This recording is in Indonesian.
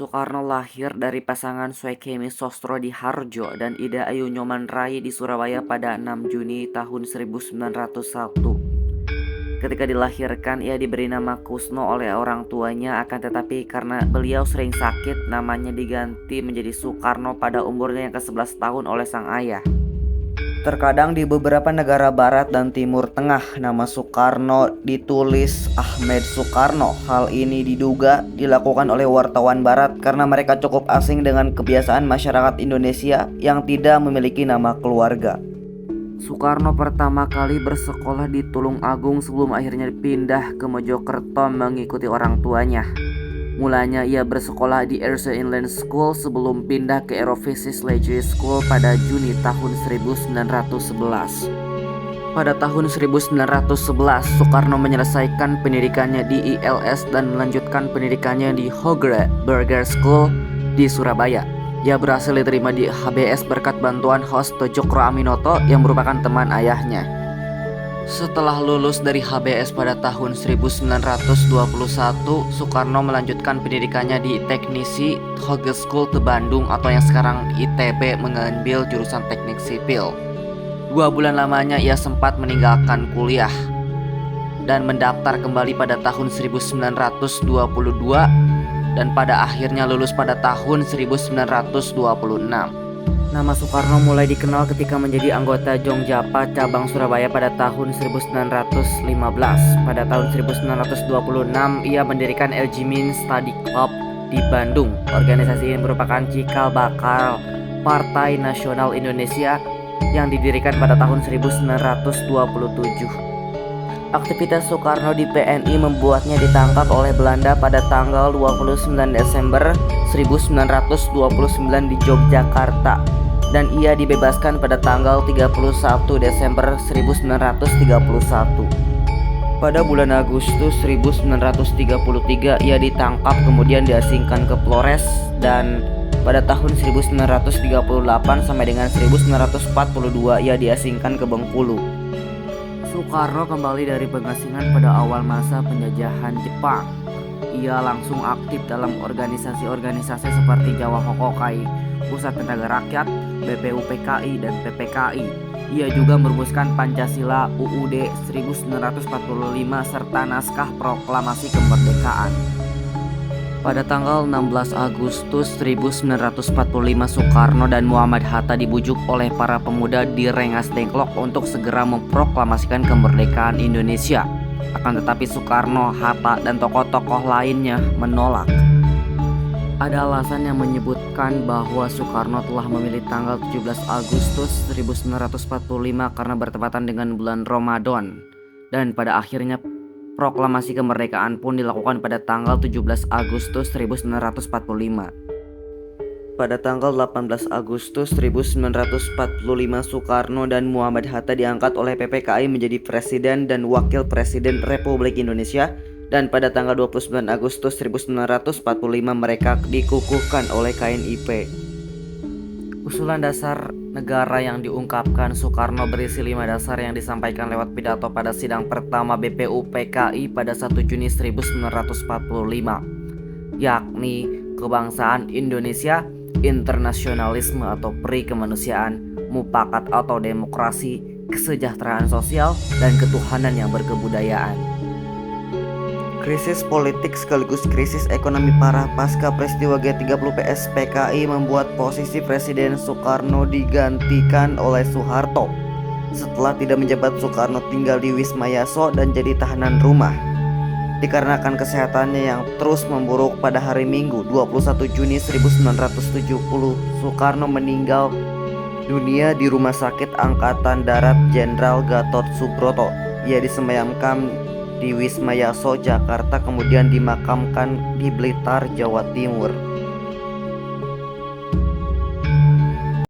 Soekarno lahir dari pasangan Soekemi Sosrodihardjo dan Ida Ayu Nyoman-Rai di Surabaya pada 6 Juni tahun 1901. Ketika dilahirkan, ia diberi nama Kusno oleh orang tuanya, akan tetapi karena beliau sering sakit, namanya diganti menjadi Soekarno pada umurnya yang ke-11 tahun oleh sang ayah. Terkadang di beberapa negara barat dan timur tengah, nama Soekarno ditulis Ahmed Soekarno. Hal ini diduga dilakukan oleh wartawan barat karena mereka cukup asing dengan kebiasaan masyarakat Indonesia yang tidak memiliki nama keluarga. Soekarno pertama kali bersekolah di Tulung Agung sebelum akhirnya pindah ke Mojokerto mengikuti orang tuanya. Mulanya ia bersekolah di Erse Inland School sebelum pindah ke Aerovices Leisure School pada Juni tahun 1911. Pada tahun 1911, Soekarno menyelesaikan pendidikannya di ILS dan melanjutkan pendidikannya di Hoogere Burger School di Surabaya. Ia berhasil diterima di HBS berkat bantuan host Tojokro Aminoto yang merupakan teman ayahnya. Setelah lulus dari HBS pada tahun 1921, Soekarno melanjutkan pendidikannya di Teknisi Hoge School di Bandung atau yang sekarang ITB, mengambil jurusan teknik sipil. 2 bulan lamanya ia sempat meninggalkan kuliah dan mendaftar kembali pada tahun 1922 dan pada akhirnya lulus pada tahun 1926. Nama Soekarno mulai dikenal ketika menjadi anggota Jongjapa cabang Surabaya pada tahun 1915. Pada tahun 1926 ia mendirikan El Jimin Study Club di Bandung. Organisasi ini merupakan cikal bakal Partai Nasional Indonesia yang didirikan pada tahun 1927. Aktivitas Soekarno di PNI membuatnya ditangkap oleh Belanda pada tanggal 29 Desember 1929 di Yogyakarta dan ia dibebaskan pada tanggal 31 Desember 1931. Pada bulan Agustus 1933 ia ditangkap kemudian diasingkan ke Flores dan pada tahun 1938 sampai dengan 1942 ia diasingkan ke Bengkulu. Soekarno kembali dari pengasingan pada awal masa penjajahan Jepang. Ia langsung aktif dalam organisasi-organisasi seperti Jawa Hokokai, Pusat Tenaga Rakyat, BPUPKI, dan PPKI. Ia juga merumuskan Pancasila UUD 1945 serta naskah proklamasi kemerdekaan. Pada tanggal 16 Agustus 1945, Soekarno dan Muhammad Hatta dibujuk oleh para pemuda di Rengas Dengklok untuk segera memproklamasikan kemerdekaan Indonesia. Akan tetapi Soekarno, Hatta, dan tokoh-tokoh lainnya menolak. Ada alasan yang menyebutkan bahwa Soekarno telah memilih tanggal 17 Agustus 1945 karena bertepatan dengan bulan Ramadan. Dan pada akhirnya proklamasi kemerdekaan pun dilakukan pada tanggal 17 Agustus 1945. Pada tanggal 18 Agustus 1945, Soekarno dan Muhammad Hatta diangkat oleh PPKI menjadi Presiden dan Wakil Presiden Republik Indonesia. Dan pada tanggal 29 Agustus 1945 mereka dikukuhkan oleh KNIP. Usulan dasar negara yang diungkapkan Soekarno berisi 5 dasar yang disampaikan lewat pidato pada sidang pertama BPUPKI pada 1 Juni 1945, yakni kebangsaan Indonesia, internasionalisme atau peri kemanusiaan, mufakat atau demokrasi, kesejahteraan sosial, dan ketuhanan yang berkebudayaan. Krisis politik sekaligus krisis ekonomi parah pasca peristiwa G30 PSPKI membuat posisi Presiden Soekarno digantikan oleh Soeharto. Setelah tidak menjabat, Soekarno tinggal di Wisma Yaso dan jadi tahanan rumah. Dikarenakan kesehatannya yang terus memburuk, pada hari Minggu 21 Juni 1970 Soekarno meninggal dunia di Rumah Sakit Angkatan Darat Jenderal Gatot Subroto. Ia disemayamkan di Wisma Yaso, Jakarta, kemudian dimakamkan di Blitar, Jawa Timur.